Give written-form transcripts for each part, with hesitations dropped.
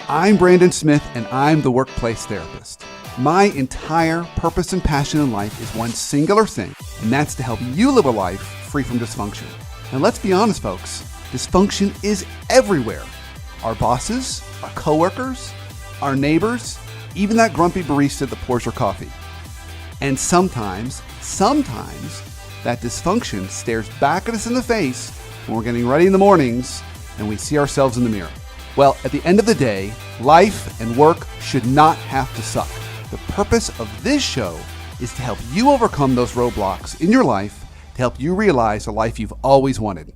I'm Brandon Smith, and I'm the workplace therapist. My entire purpose and passion in life is one singular thing, and that's to help you live a life free from dysfunction. And let's be honest, folks, dysfunction is everywhere. Our bosses, our coworkers, our neighbors, even that grumpy barista that pours your coffee. And sometimes, that dysfunction stares back at us in the face when we're getting ready in the mornings and we see ourselves in the mirror. Well, at the end of the day, life and work should not have to suck. The purpose of this show is to help you overcome those roadblocks in your life to help you realize the life you've always wanted.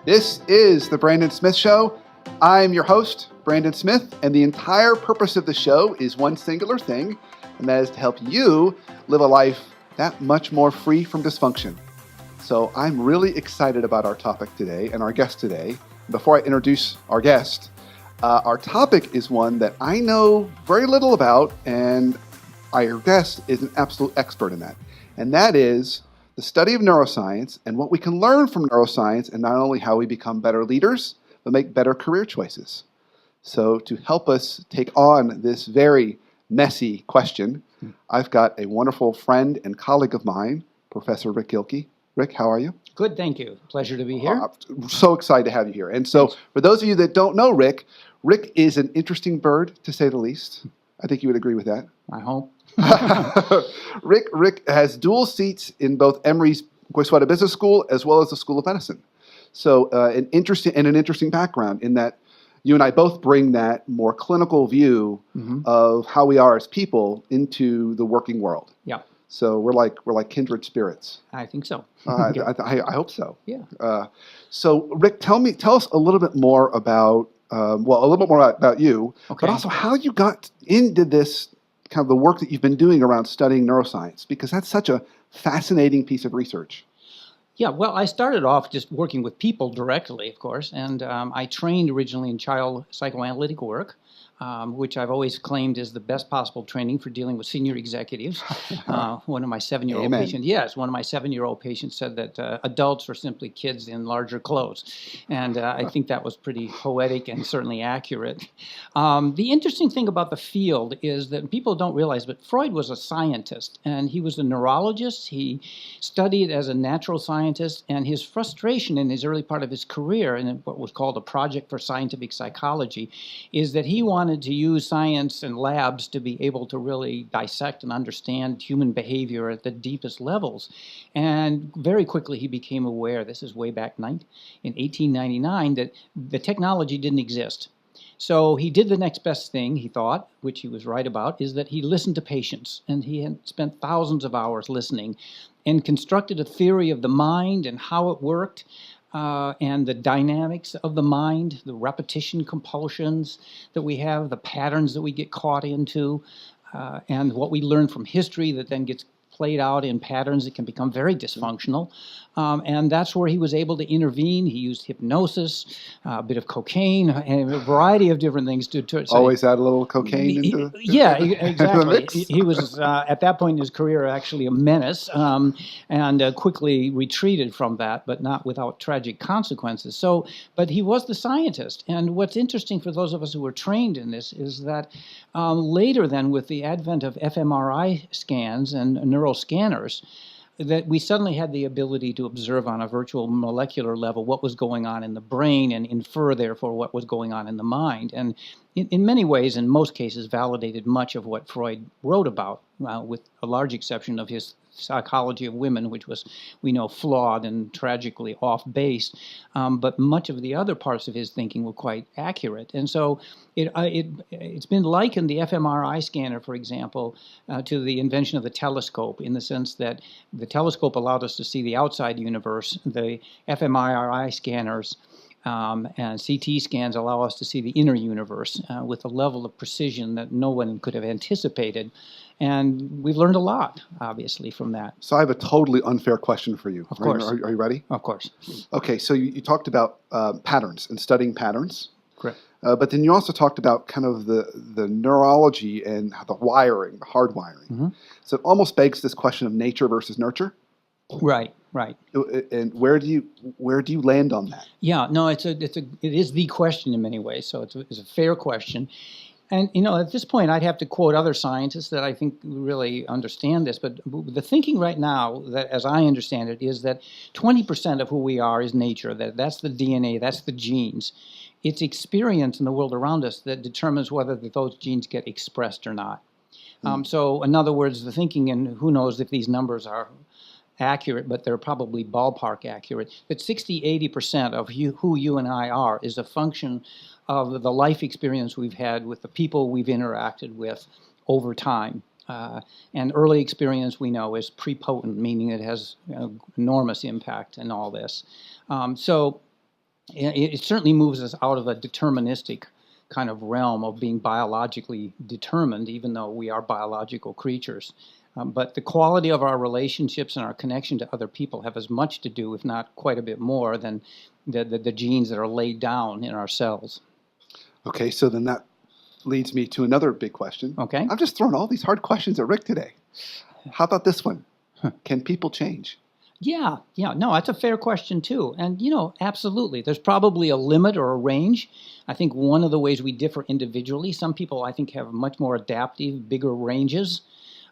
This is the Brandon Smith Show. I'm your host, Brandon Smith, and the entire purpose of the show is one singular thing, and that is to help you live a life that much more free from dysfunction. So I'm really excited about our topic today and our guest today. Before I introduce our guest, our topic is one that I know very little about, and our guest is an absolute expert in that. And that is the study of neuroscience and what we can learn from neuroscience, and not only how we become better leaders, but make better career choices. So to help us take on this very messy question, I've got a wonderful friend and colleague of mine, Professor Rick Gilkey. Rick, how are you? Good, thank you. Pleasure to be here. So excited to have you here. And so for those of you that don't know Rick is an interesting bird, to say the least. I think you would agree with that. I hope. Rick has dual seats in both Emory's Business School as well as the School of Medicine. So an interesting background in that you and I both bring that more clinical view of how we are as people into the working world. Yeah. So we're like kindred spirits. I think so. I hope so. Yeah. So Rick, tell us a little bit more about about you, okay. But also how you got into this kind of the work that you've been doing around studying neuroscience, because that's such a fascinating piece of research. Yeah, well, I started off just working with people directly, of course, and I trained originally in child psychoanalytic work, which I've always claimed is the best possible training for dealing with senior executives. One of my 7-year-old patients said that adults are simply kids in larger clothes. And I think that was pretty poetic and certainly accurate. The interesting thing about the field is that people don't realize, but Freud was a scientist, and he was a neurologist. He studied as a natural scientist, and his frustration in his early part of his career, in what was called a project for scientific psychology, is that he wanted to use science and labs to be able to really dissect and understand human behavior at the deepest levels. And very quickly he became aware, this is way back in 1899, that the technology didn't exist. So he did the next best thing, he thought, which he was right about, is that he listened to patients. And he had spent thousands of hours listening and constructed a theory of the mind and how it worked. And the dynamics of the mind, the repetition compulsions that we have, the patterns that we get caught into, and what we learn from history that then gets played out in patterns that can become very dysfunctional. And that's where he was able to intervene. He used hypnosis, a bit of cocaine, and a variety of different things to always add a little cocaine into yeah, exactly. the mix. He was, at that point in his career, actually a menace, and quickly retreated from that, but not without tragic consequences. So, but he was the scientist. And what's interesting for those of us who were trained in this is that later then, with the advent of fMRI scans and neural scanners, that we suddenly had the ability to observe on a virtual molecular level what was going on in the brain and infer, therefore, what was going on in the mind. And in many ways, in most cases, validated much of what Freud wrote about, with a large exception of his psychology of women, which was, we know, flawed and tragically off base. But much of the other parts of his thinking were quite accurate. And so it's been likened, the fMRI scanner, for example, to the invention of the telescope, in the sense that the telescope allowed us to see the outside universe. The fMRI scanners and CT scans allow us to see the inner universe with a level of precision that no one could have anticipated. And we've learned a lot, obviously, from that. So I have a totally unfair question for you. Of course. Are you ready? Of course. Okay, so you talked about patterns and studying patterns. Correct. But then you also talked about kind of the neurology and the wiring, the hardwiring. So it almost begs this question of nature versus nurture. Right, right. And where do you land on that? Yeah, no, it is the question in many ways. So it's a fair question. And, at this point, I'd have to quote other scientists that I think really understand this. But the thinking right now, that, as I understand it, is that 20% of who we are is nature. That's the DNA, that's the genes. It's experience in the world around us that determines whether those genes get expressed or not. So, in other words, the thinking, and who knows if these numbers are accurate, but they're probably ballpark accurate, that 60–80% of who you and I are is a function of the life experience we've had with the people we've interacted with over time. And early experience, we know, is prepotent, meaning it has enormous impact in all this. So it certainly moves us out of a deterministic kind of realm of being biologically determined, even though we are biological creatures. But the quality of our relationships and our connection to other people have as much to do, if not quite a bit more, than the genes that are laid down in our cells. Okay, so then that leads me to another big question. Okay. I'm just throwing all these hard questions at Rick today. How about this one? Can people change? Yeah, no, that's a fair question too. And, absolutely. There's probably a limit or a range. I think one of the ways we differ individually, some people I think have much more adaptive, bigger ranges,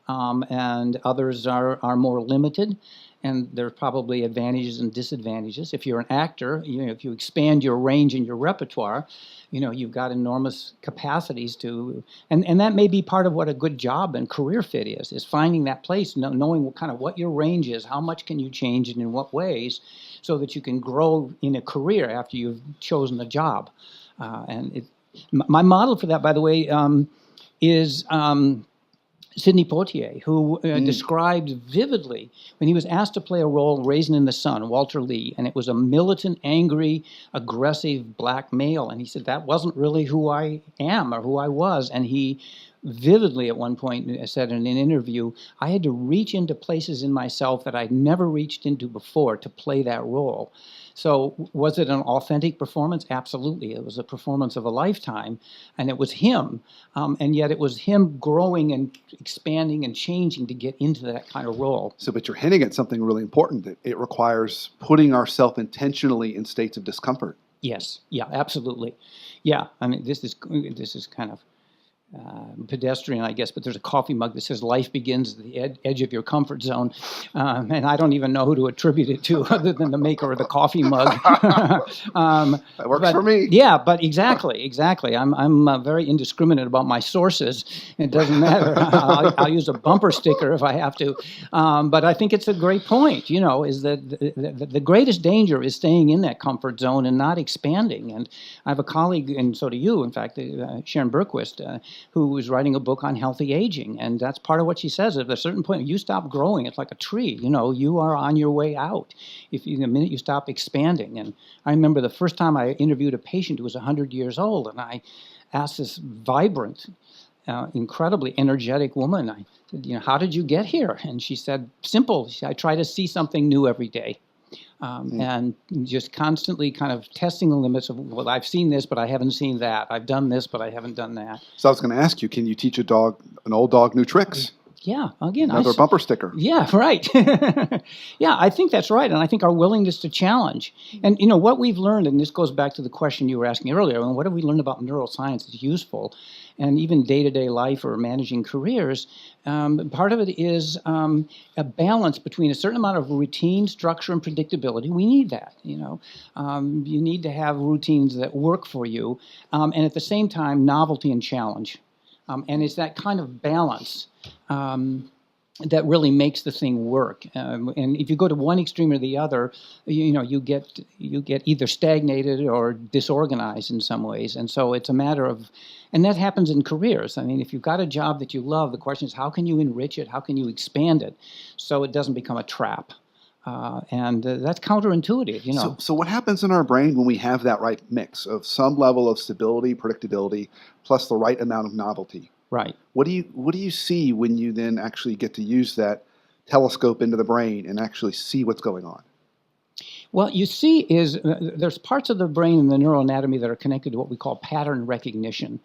and others are more limited. And there's probably advantages and disadvantages. If you're an actor, if you expand your range and your repertoire, you've got enormous capacities to, and that may be part of what a good job and career fit is finding that place, knowing what your range is, how much can you change and in what ways, so that you can grow in a career after you've chosen a job. My model for that, by the way, is Sidney Poitier, who described vividly when he was asked to play a role Raisin in the Sun, Walter Lee, and it was a militant, angry, aggressive black male. And he said, that wasn't really who I am or who I was. And he vividly at one point said in an interview, I had to reach into places in myself that I'd never reached into before to play that role. So was it an authentic performance? Absolutely. It was a performance of a lifetime, and it was him. And yet it was him growing and expanding and changing to get into that kind of role. So, but you're hinting at something really important, that it requires putting ourselves intentionally in states of discomfort. Yes. Yeah, absolutely. Yeah. I mean, this is kind of pedestrian, I guess, but there's a coffee mug that says life begins at the edge of your comfort zone. And I don't even know who to attribute it to other than the maker of the coffee mug. That works for me. Yeah, but exactly. I'm very indiscriminate about my sources. It doesn't matter. I'll use a bumper sticker if I have to. But I think it's a great point, is that the greatest danger is staying in that comfort zone and not expanding. And I have a colleague, and so do you, in fact, Sharon Berquist, who is writing a book on healthy aging. And that's part of what she says. At a certain point, you stop growing. It's like a tree. You are on your way out the minute you stop expanding. And I remember the first time I interviewed a patient who was 100 years old, and I asked this vibrant, incredibly energetic woman, I said, how did you get here? And she said, simple. I try to see something new every day. And just constantly kind of testing the limits of, well, I've seen this, but I haven't seen that. I've done this, but I haven't done that. So I was going to ask you, can you teach an old dog new tricks? Yeah, again, another bumper sticker. Yeah, right. Yeah, I think that's right, and I think our willingness to challenge. And what we've learned, and this goes back to the question you were asking earlier, and what have we learned about neuroscience that's useful, and even day-to-day life or managing careers. Part of it is a balance between a certain amount of routine, structure, and predictability. We need that. You need to have routines that work for you, and at the same time, novelty and challenge. And it's that kind of balance that really makes the thing work. And if you go to one extreme or the other, you get either stagnated or disorganized in some ways. And so it's a matter of, and that happens in careers. I mean, if you've got a job that you love, the question is, how can you enrich it? How can you expand it so it doesn't become a trap? And that's counterintuitive, So what happens in our brain when we have that right mix of some level of stability, predictability, plus the right amount of novelty? Right. What do you see when you then actually get to use that telescope into the brain and actually see what's going on? Well, you see is there's parts of the brain in the neuroanatomy that are connected to what we call pattern recognition.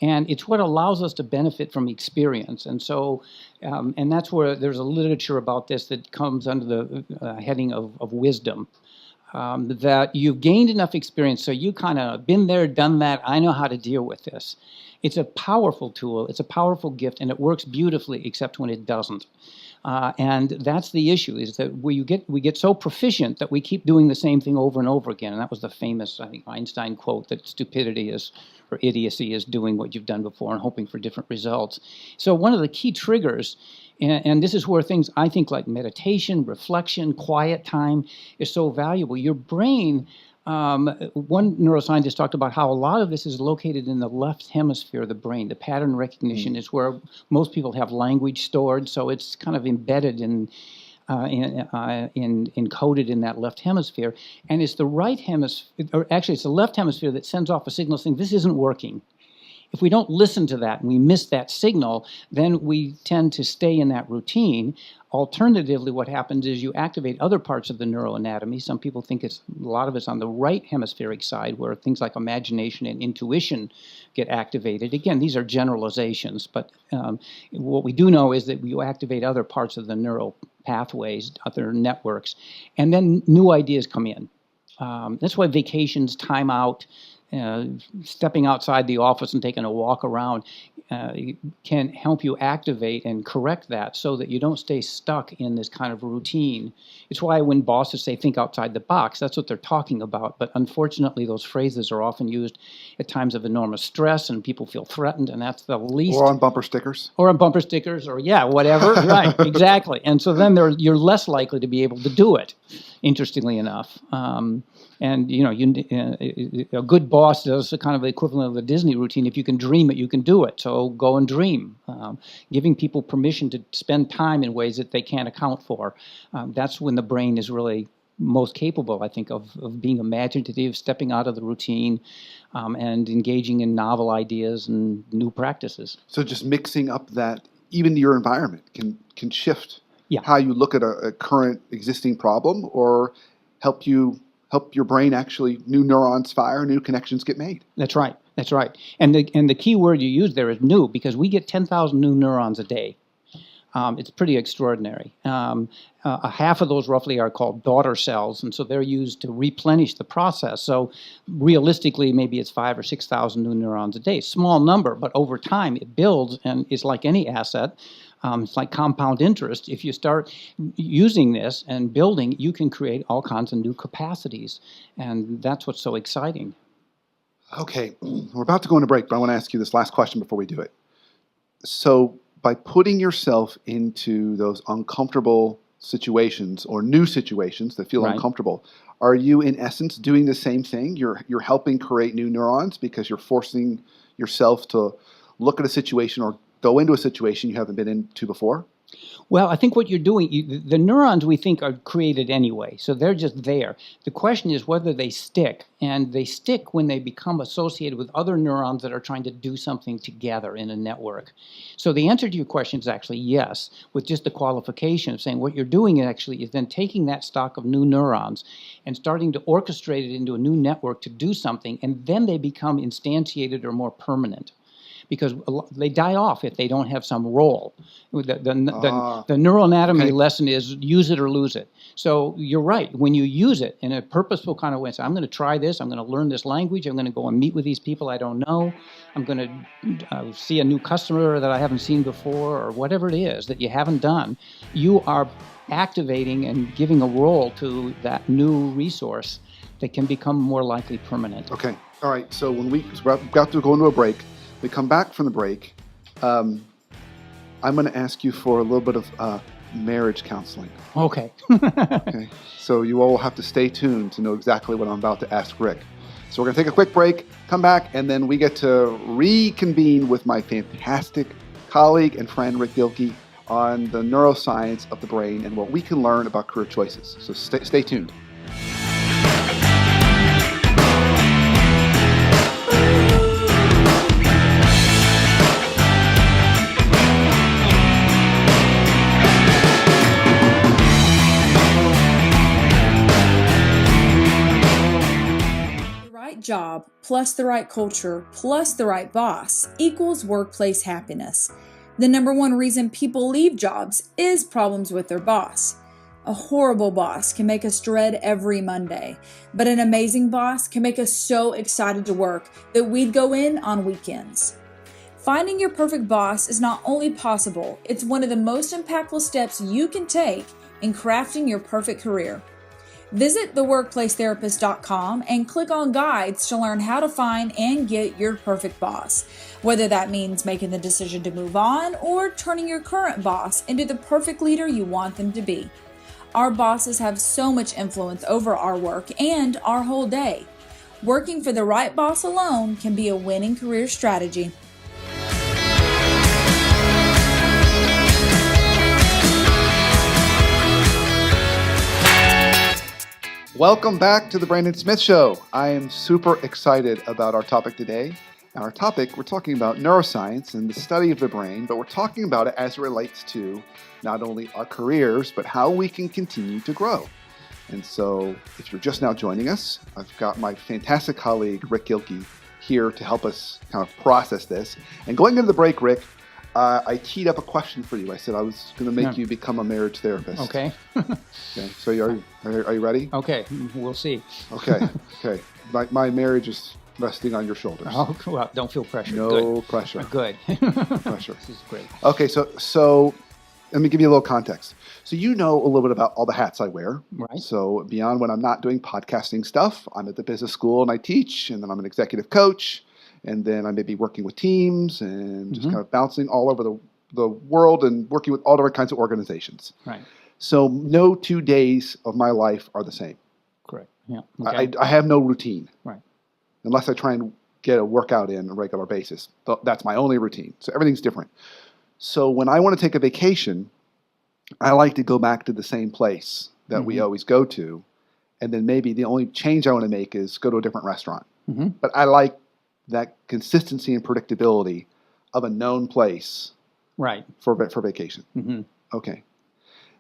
And it's what allows us to benefit from experience. And so, and that's where there's a literature about this that comes under the heading of wisdom. That you've gained enough experience, so you kind of been there, done that, I know how to deal with this. It's a powerful tool, it's a powerful gift, and it works beautifully except when it doesn't. And that's the issue, is that we get so proficient that we keep doing the same thing over and over again. And that was the famous, I think, Einstein quote that stupidity is, or idiocy is doing what you've done before and hoping for different results. So one of the key triggers, and this is where things I think like meditation, reflection, quiet time is so valuable. Your brain, one neuroscientist talked about how a lot of this is located in the left hemisphere of the brain. The pattern recognition is where most people have language stored, so it's kind of embedded encoded in that left hemisphere. And it's the right hemisphere, or actually it's the left hemisphere that sends off a signal saying this isn't working. If we don't listen to that and we miss that signal, then we tend to stay in that routine. Alternatively, what happens is you activate other parts of the neuroanatomy. Some people think a lot of it's on the right hemispheric side, where things like imagination and intuition get activated. Again, these are generalizations, but what we do know is that you activate other parts of the neural pathways, other networks, and then new ideas come in. That's why vacations, time out, stepping outside the office and taking a walk around can help you activate and correct that so that you don't stay stuck in this kind of routine. It's why when bosses say think outside the box, that's what they're talking about. But unfortunately, those phrases are often used at times of enormous stress and people feel threatened, and that's the least. Or on bumper stickers. Or on bumper stickers, or whatever. Right, exactly. And so then you're less likely to be able to do it, interestingly enough. And a good boss does the kind of the equivalent of the Disney routine. If you can dream it, you can do it. So go and dream. Giving people permission to spend time in ways that they can't account for. That's when the brain is really most capable, I think, of being imaginative, stepping out of the routine, and engaging in novel ideas and new practices. So just mixing up that, even your environment can shift how you look at a current existing problem, or help your brain actually, new neurons fire, new connections get made. That's right. And the key word you use there is new, because we get 10,000 new neurons a day. It's pretty extraordinary. Half of those roughly are called daughter cells, and so they're used to replenish the process. So realistically, maybe it's 5,000 or 6,000 new neurons a day. Small number, but over time it builds, and it's like any asset. It's like compound interest. If you start using this and building, you can create all kinds of new capacities, and that's what's so exciting. Okay, we're about to go into break, but I want to ask you this last question before we do it. So by putting yourself into those uncomfortable situations or new situations that feel uncomfortable, are you in essence doing the same thing? You're helping create new neurons because you're forcing yourself to look at a situation or go into a situation you haven't been into before? Well, I think what you're doing, the neurons we think are created anyway, so they're just there. The question is whether they stick, and they stick when they become associated with other neurons that are trying to do something together in a network. So the answer to your question is actually yes, with just the qualification of saying what you're doing actually is then taking that stock of new neurons and starting to orchestrate it into a new network to do something, and then they become instantiated or more permanent, because they die off if they don't have some role. The neuroanatomy lesson is use it or lose it. So you're right. When you use it in a purposeful kind of way, so I'm going to try this, I'm going to learn this language, I'm going to go and meet with these people I don't know, I'm going to see a new customer that I haven't seen before, or whatever it is that you haven't done, you are activating and giving a role to that new resource that can become more likely permanent. Okay. All right. So we're about to go into a break. We come back from the break. I'm going to ask you for a little bit of marriage counseling. Okay. Okay. So you all will have to stay tuned to know exactly what I'm about to ask Rick. So we're going to take a quick break, come back, and then we get to reconvene with my fantastic colleague and friend Rick Gilkey on the neuroscience of the brain and what we can learn about career choices. So stay tuned. job, plus the right culture, plus the right boss equals workplace happiness. The number one reason people leave jobs is problems with their boss. A horrible boss can make us dread every Monday, but an amazing boss can make us so excited to work that we'd go in on weekends. Finding your perfect boss is not only possible, it's one of the most impactful steps you can take in crafting your perfect career. Visit theworkplacetherapist.com and click on guides to learn how to find and get your perfect boss, whether that means making the decision to move on or turning your current boss into the perfect leader you want them to be. Our bosses have so much influence over our work and our whole day. Working for the right boss alone can be a winning career strategy. Welcome back to the Brandon Smith Show. I am super excited about our topic today. And our topic, we're talking about neuroscience and the study of the brain, but we're talking about it as it relates to not only our careers, but how we can continue to grow. And so if you're just now joining us, I've got my fantastic colleague, Rick Gilkey, here to help us kind of process this. And going into the break, Rick, I teed up a question for you. I said I was going to make you become a marriage therapist. Okay. Okay. So are you ready? Okay. We'll see. Okay. My marriage is resting on your shoulders. Oh, well, don't feel pressure. No Good. pressure. Good. Pressure. This is great. Okay. So let me give you a little context. So you know a little bit about all the hats I wear. Right. So beyond when I'm not doing podcasting stuff, I'm at the business school and I teach, and then I'm an executive coach. And then I may be working with teams and just kind of bouncing all over the world and working with all different kinds of organizations. Right. So no 2 days of my life are the same. Correct. Yeah. Okay. I have no routine. Right. Unless I try and get a workout in on a regular basis. That's my only routine. So everything's different. So when I want to take a vacation, I like to go back to the same place that we always go to. And then maybe the only change I want to make is go to a different restaurant. But I like that consistency and predictability of a known place for vacation. Okay.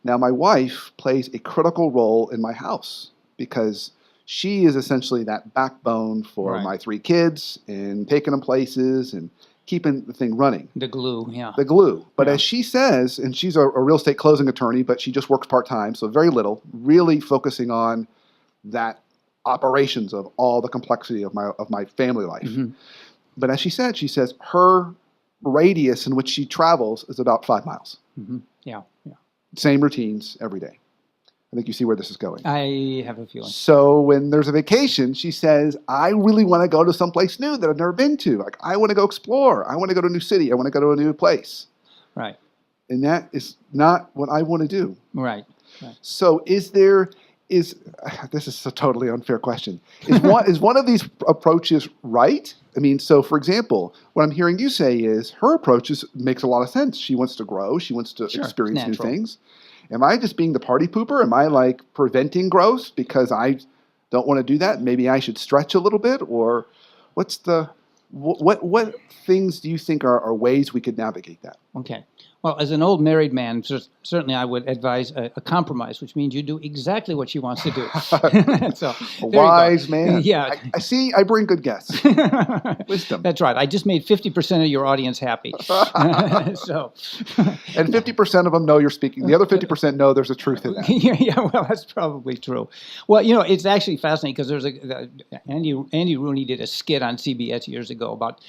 Now, my wife plays a critical role in my house because she is essentially that backbone for my 3 kids and taking them places and keeping the thing running. The glue, yeah. The glue. But as she says, and she's a real estate closing attorney, but she just works part-time, so very little, really focusing on that operations of all the complexity of my family life. But as she says her radius in which she travels is about 5 miles. Yeah. Same routines every day. I think you see where this is going. I have a feeling. So when there's a vacation, she says, I really want to go to someplace new that I've never been to. Like, I want to go explore. I want to go to a new city. I want to go to a new place. Right. And that is not what I want to do. Right. So this is a totally unfair question. Is one of these approaches right? I mean, so for example, what I'm hearing you say is her approach makes a lot of sense. She wants to grow. She wants to experience new things. Am I just being the party pooper? Am I like preventing growth because I don't want to do that? Maybe I should stretch a little bit, or what things do you think are ways we could navigate that? Okay. Well, as an old married man, certainly I would advise a compromise, which means you do exactly what she wants to do. So, a wise man. Yeah. I see. I bring good guests. Wisdom. That's right. I just made 50% of your audience happy. And 50% of them know you're speaking. The other 50% know there's a truth in that. Yeah, well, that's probably true. Well, it's actually fascinating because there's Andy Rooney did a skit on CBS years ago about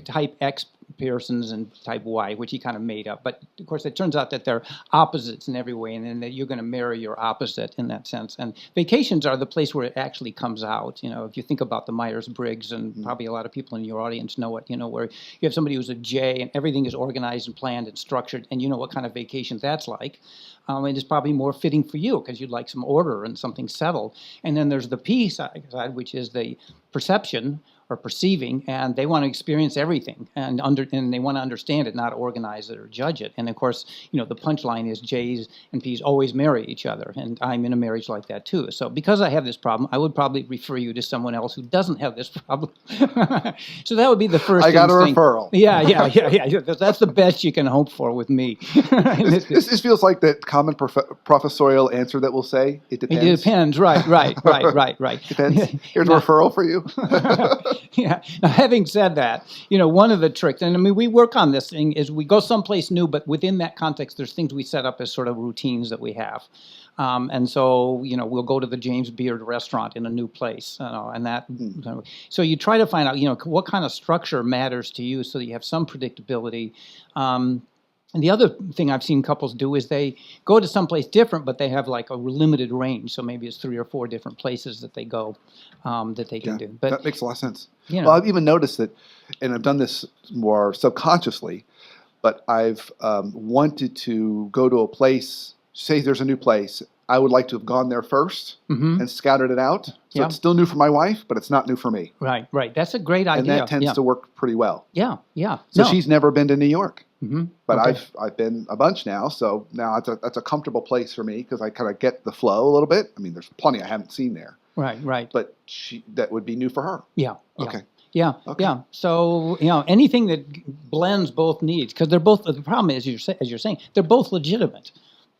type X persons and type Y, which he kind of made up. But of course, it turns out that they're opposites in every way, and then that you're going to marry your opposite in that sense. And vacations are the place where it actually comes out. If you think about the Myers-Briggs, and probably a lot of people in your audience know it, where you have somebody who's a J and everything is organized and planned and structured, and you know what kind of vacation that's like. And it's probably more fitting for you because you'd like some order and something settled. And then there's the P side, which is the perception, or perceiving, and they want to experience everything and they want to understand it, not organize it or judge it. And of course, the punchline is J's and P's always marry each other, and I'm in a marriage like that too. So because I have this problem, I would probably refer you to someone else who doesn't have this problem. So that would be the first. I got a instinct. referral. Yeah. That's the best you can hope for with me. This feels like that common professorial answer that we'll say. It depends. It depends. Right. Depends. Here's a referral for you. Yeah. Now, having said that, one of the tricks, and I mean, we work on this thing, is we go someplace new, but within that context, there's things we set up as sort of routines that we have. And so, we'll go to the James Beard restaurant in a new place, and that. So you try to find out, what kind of structure matters to you so that you have some predictability. And the other thing I've seen couples do is they go to someplace different, but they have like a limited range. So maybe it's 3 or 4 different places that they go that they can do. But that makes a lot of sense. Well, I've even noticed that, and I've done this more subconsciously, but I've wanted to go to a place, say there's a new place, I would like to have gone there first and scouted it out. So it's still new for my wife, but it's not new for me. Right. That's a great idea. And that tends to work pretty well. Yeah. So she's never been to New York. But Okay. I've been a bunch now, so now that's a comfortable place for me because I kind of get the flow a little bit. I mean, there's plenty I haven't seen there. Right. But that would be new for her. Yeah. Okay. Yeah. So anything that blends both needs, because they're both. The problem is, as you're saying, they're both legitimate.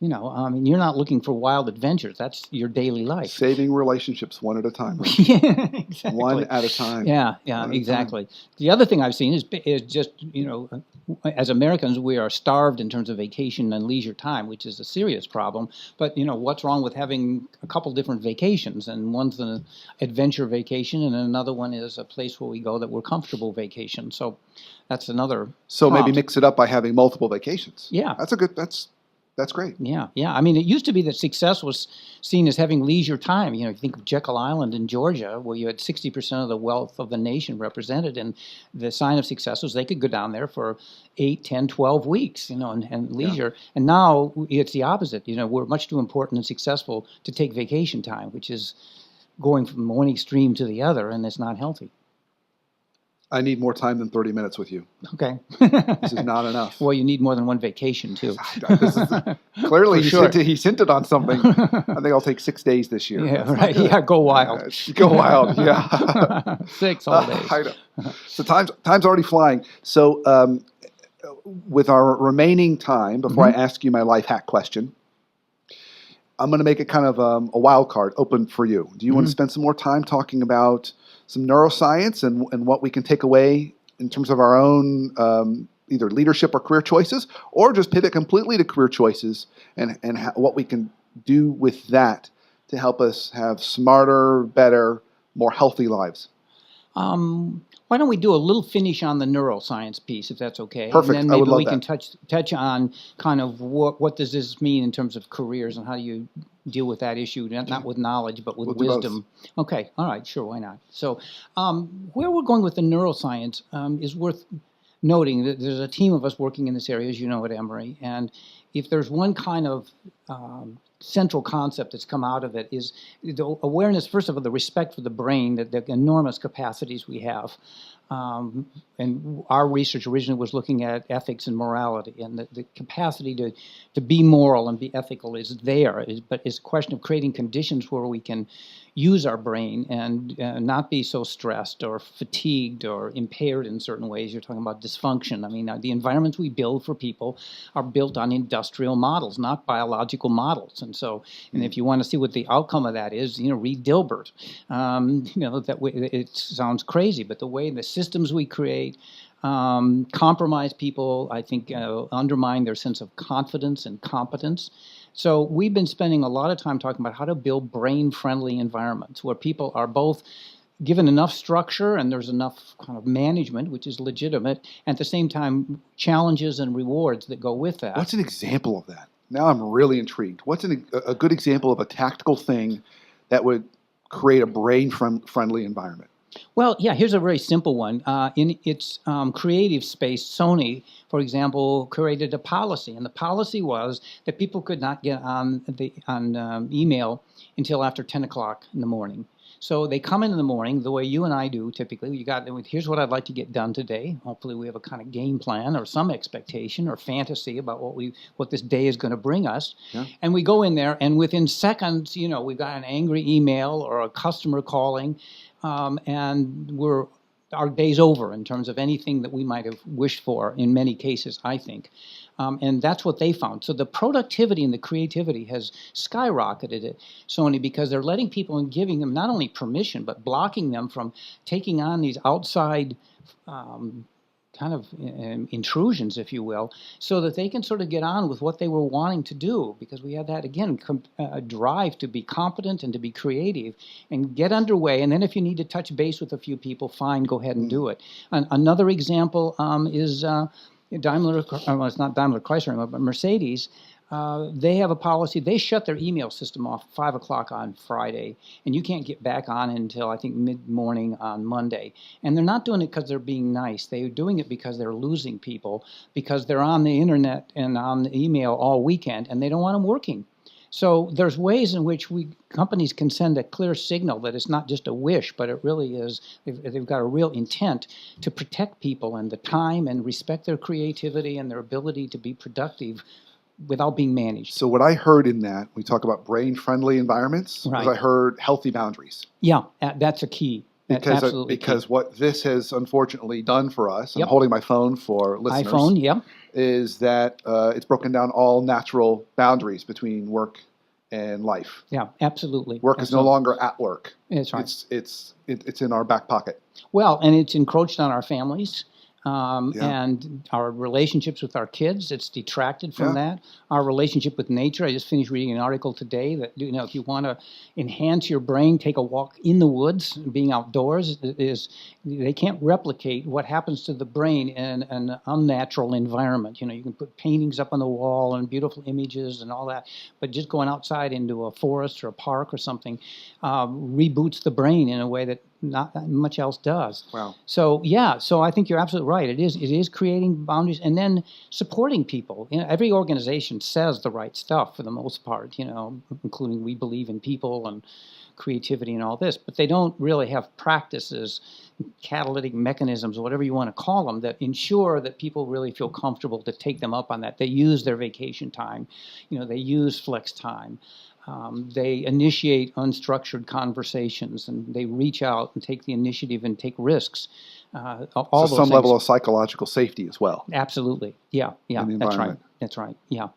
I mean, you're not looking for wild adventures. That's your daily life. Saving relationships one at a time. Right? Yeah, exactly. One at a time. Yeah, exactly. The other thing I've seen is just, as Americans, we are starved in terms of vacation and leisure time, which is a serious problem. But, what's wrong with having a couple different vacations? And one's an adventure vacation, and another one is a place where we go that we're comfortable vacation. So that's another maybe mix it up by having multiple vacations. Yeah. That's great. Yeah. I mean, it used to be that success was seen as having leisure time. You think of Jekyll Island in Georgia, where you had 60% of the wealth of the nation represented, and the sign of success was they could go down there for 8, 10, 12 weeks, and leisure. Yeah. And now it's the opposite. We're much too important and successful to take vacation time, which is going from one extreme to the other, and it's not healthy. I need more time than 30 minutes with you. Okay. This is not enough. Well, you need more than one vacation, too. Clearly, he's hinted on something. I think I'll take 6 days this year. Yeah, right. Yeah, go wild. Go wild, yeah. 6 all days. I know. So time's already flying. So with our remaining time, before I ask you my life hack question, I'm going to make it kind of a wild card open for you. Do you want to spend some more time talking about some neuroscience and what we can take away in terms of our own either leadership or career choices, or just pivot completely to career choices and what we can do with that to help us have smarter, better, more healthy lives? Why don't we do a little finish on the neuroscience piece, if that's okay? Perfect. And then maybe we can that. touch on kind of what does this mean in terms of careers and how do you deal with that issue, not with knowledge, but with wisdom. Okay. All right. Sure. Why not? So where we're going with the neuroscience is worth noting that there's a team of us working in this area, as you know, at Emory. And if there's one kind of central concept that's come out of it is the awareness, first of all, the respect for the brain, the enormous capacities we have. And our research originally was looking at ethics and morality, and the capacity to be moral and be ethical is there, but it's a question of creating conditions where we can use our brain and not be so stressed or fatigued or impaired in certain ways. You're talking about dysfunction. I mean, the environments we build for people are built on industrial models, not biological models. And so, and if you want to see what the outcome of that is, read Dilbert. That way, it sounds crazy, but the way the systems we create compromise people, I think, undermine their sense of confidence and competence. So we've been spending a lot of time talking about how to build brain-friendly environments where people are both given enough structure and there's enough kind of management, which is legitimate, and at the same time, challenges and rewards that go with that. What's an example of that? Now I'm really intrigued. What's a good example of a tactical thing that would create a brain-friendly environment? Well, yeah, here's a very simple one. In its creative space, Sony, for example, created a policy, and the policy was that people could not get on email until after 10 o'clock in the morning. So they come in the morning the way you and I do typically. Here's what I'd like to get done today. Hopefully we have a kind of game plan or some expectation or fantasy about what this day is going to bring us. Yeah. And we go in there, and within seconds, we've got an angry email or a customer calling, and our day's over in terms of anything that we might have wished for in many cases, I think. And that's what they found. So the productivity and the creativity has skyrocketed at Sony because they're letting people and giving them not only permission, but blocking them from taking on these outside kind of intrusions, if you will, so that they can sort of get on with what they were wanting to do, because we had that, again, drive to be competent and to be creative and get underway. And then if you need to touch base with a few people, fine, go ahead and do it. Another example is Daimler, well, it's not Daimler Chrysler anymore, but Mercedes. They have a policy. They shut their email system off 5 o'clock on Friday, and you can't get back on until, I think, mid-morning on Monday. And they're not doing it because they're being nice. They're doing it because they're losing people, because they're on the internet and on the email all weekend, and they don't want them working. So there's ways in which companies can send a clear signal that it's not just a wish, but it really is, they've got a real intent to protect people and the time and respect their creativity and their ability to be productive without being managed. So what I heard in that, we talk about brain-friendly environments, Right. was I heard healthy boundaries. Yeah, that's a key. That's absolutely Because key. what this has unfortunately done for us, Yep. I'm holding my phone for listeners, iPhone, yeah. is that it's broken down all natural boundaries between work and life. Yeah, absolutely. Work is no longer at work. That's right. It's in our back pocket. Well, and it's encroached on our families. Yeah. And our relationships with our kids, it's detracted from Yeah. that. Our relationship with nature, I just finished reading an article today that, if you want to enhance your brain, take a walk in the woods, being outdoors, they can't replicate what happens to the brain in an unnatural environment. You can put paintings up on the wall and beautiful images and all that, but just going outside into a forest or a park or something reboots the brain in a way that not much else does. Wow. So I think you're absolutely right. It is creating boundaries and then supporting people. Every organization says the right stuff for the most part, including we believe in people and creativity and all this, but they don't really have practices, catalytic mechanisms, whatever you want to call them, that ensure that people really feel comfortable to take them up on that. They use their vacation time, they use flex time. They initiate unstructured conversations, and they reach out and take the initiative and take risks. All So those some things. level of psychological safety as well. Absolutely, yeah, In the that's right, environment. yeah.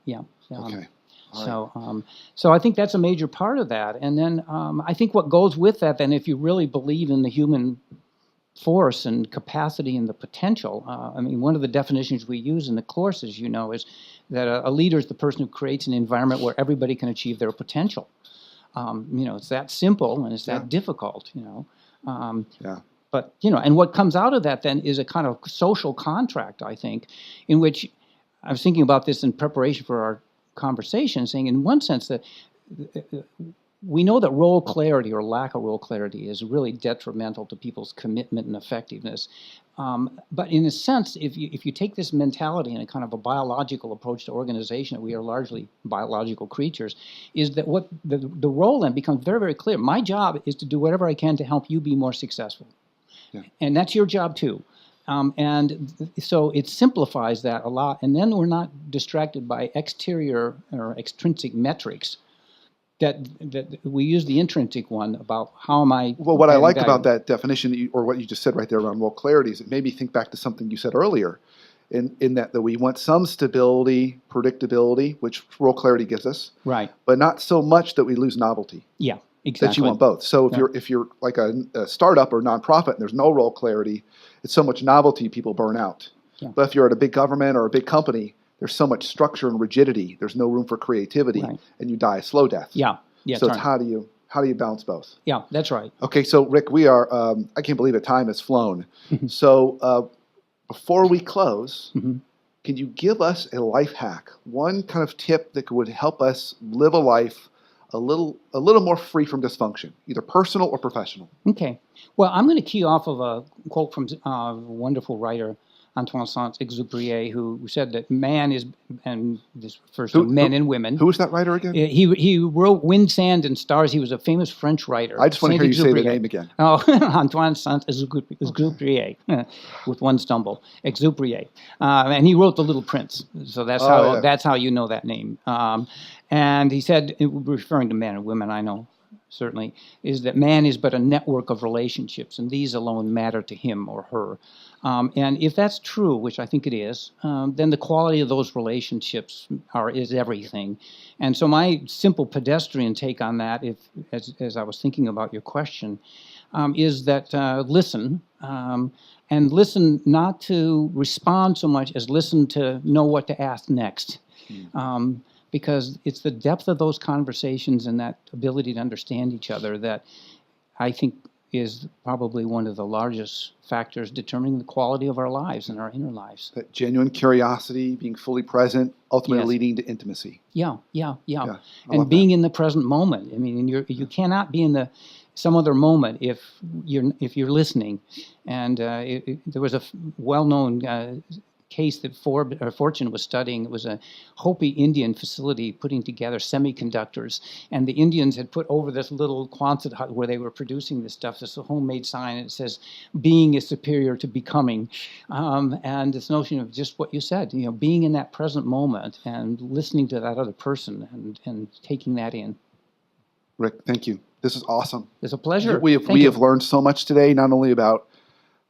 Okay. All right. So I think that's a major part of that. And then I think what goes with that, then, if you really believe in the human force and capacity and the potential, one of the definitions we use in the course, as you know, is that a leader is the person who creates an environment where everybody can achieve their potential. It's that simple and it's that difficult, Yeah. But, and what comes out of that then is a kind of social contract, I think, in which I was thinking about this in preparation for our conversation, saying in one sense that we know that role clarity or lack of role clarity is really detrimental to people's commitment and effectiveness. But in a sense, if you take this mentality and a kind of a biological approach to organization, that we are largely biological creatures, is that what the role then becomes very, very clear. My job is to do whatever I can to help you be more successful. Yeah. And that's your job too. So it simplifies that a lot. And then we're not distracted by exterior or extrinsic metrics. That we use the intrinsic one about how am I. Well, what I like valued. about that definition, or what you just said right there around role clarity, is it made me think back to something you said earlier, in that we want some stability, predictability, which role clarity gives us, Right. but not so much that we lose novelty. Yeah, exactly. That you want both. So if you're like a startup or nonprofit and there's no role clarity, it's so much novelty people burn out. Yeah. But if you're at a big government or a big company, there's so much structure and rigidity. There's no room for creativity, Right. and you die a slow death. Yeah. So that's it's right. how do you balance both? Yeah, that's right. Okay, so Rick, we are. I can't believe the time has flown. So before we close, Mhm. can you give us a life hack? One kind of tip that would help us live a life a little more free from dysfunction, either personal or professional. Okay. Well, I'm going to key off of a quote from a wonderful writer, Antoine Saint-Exupéry, who said that man is, and this refers to men and women. Who was that writer again? He wrote Wind, Sand, and Stars. He was a famous French writer. I just want to hear you say the name again. Oh, Antoine Saint-Exupéry, with one stumble, Exupéry. And he wrote The Little Prince. So that's how you know that name. And he said, referring to men and women, I know, certainly, is that man is but a network of relationships, and these alone matter to him or her. And if that's true, which I think it is, then the quality of those relationships is everything. And so my simple pedestrian take on that, as I was thinking about your question, is that listen, and listen not to respond so much as listen to know what to ask next. Because it's the depth of those conversations and that ability to understand each other that I think is probably one of the largest factors determining the quality of our lives and our inner lives. That genuine curiosity, being fully present, ultimately leading to intimacy. Yeah. And being in the present moment. I mean, you cannot be in some other moment if you're listening. And there was a well-known case that Fortune was studying. It was a Hopi Indian facility putting together semiconductors, and the Indians had put over this little Quonset hut where they were producing this stuff, this homemade sign, and it says, "Being is superior to becoming," and this notion of just what you said, being in that present moment and listening to that other person and taking that in. Rick, thank you. This is awesome. It's a pleasure. We have learned so much today, not only about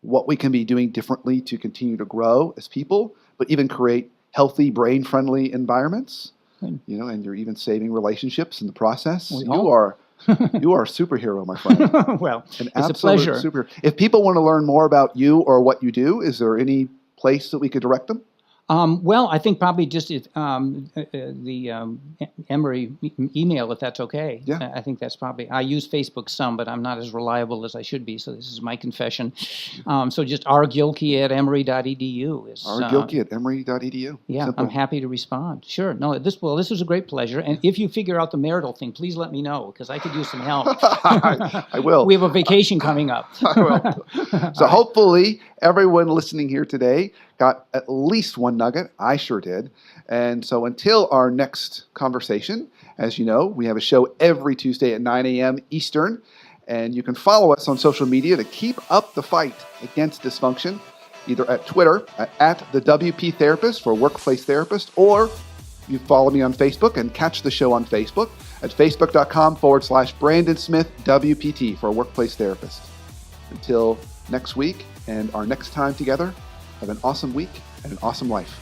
what we can be doing differently to continue to grow as people, but even create healthy, brain-friendly environments. And you're even saving relationships in the process. You are a superhero, my friend. Well, it's a pleasure. Superhero. If people want to learn more about you or what you do, is there any place that we could direct them? Well, I think probably just the Emory email, if that's okay. Yeah. I think that's probably, I use Facebook some, but I'm not as reliable as I should be, so this is my confession. So just rgilkey@emory.edu. rgilkey@emory.edu. Yeah, Simple. I'm happy to respond. Sure. No, this was a great pleasure. And if you figure out the marital thing, please let me know, because I could use some help. I will. We have a vacation coming up. I will. So hopefully everyone listening here today got at least one nugget. I sure did. And so until our next conversation, as you know, we have a show every Tuesday at 9 a.m. Eastern. And you can follow us on social media to keep up the fight against dysfunction, either at Twitter, at the WP Therapist for Workplace Therapist, or you follow me on Facebook and catch the show on Facebook at facebook.com/Brandon Smith WPT for Workplace Therapist. Until next week and our next time together, have an awesome week and an awesome life.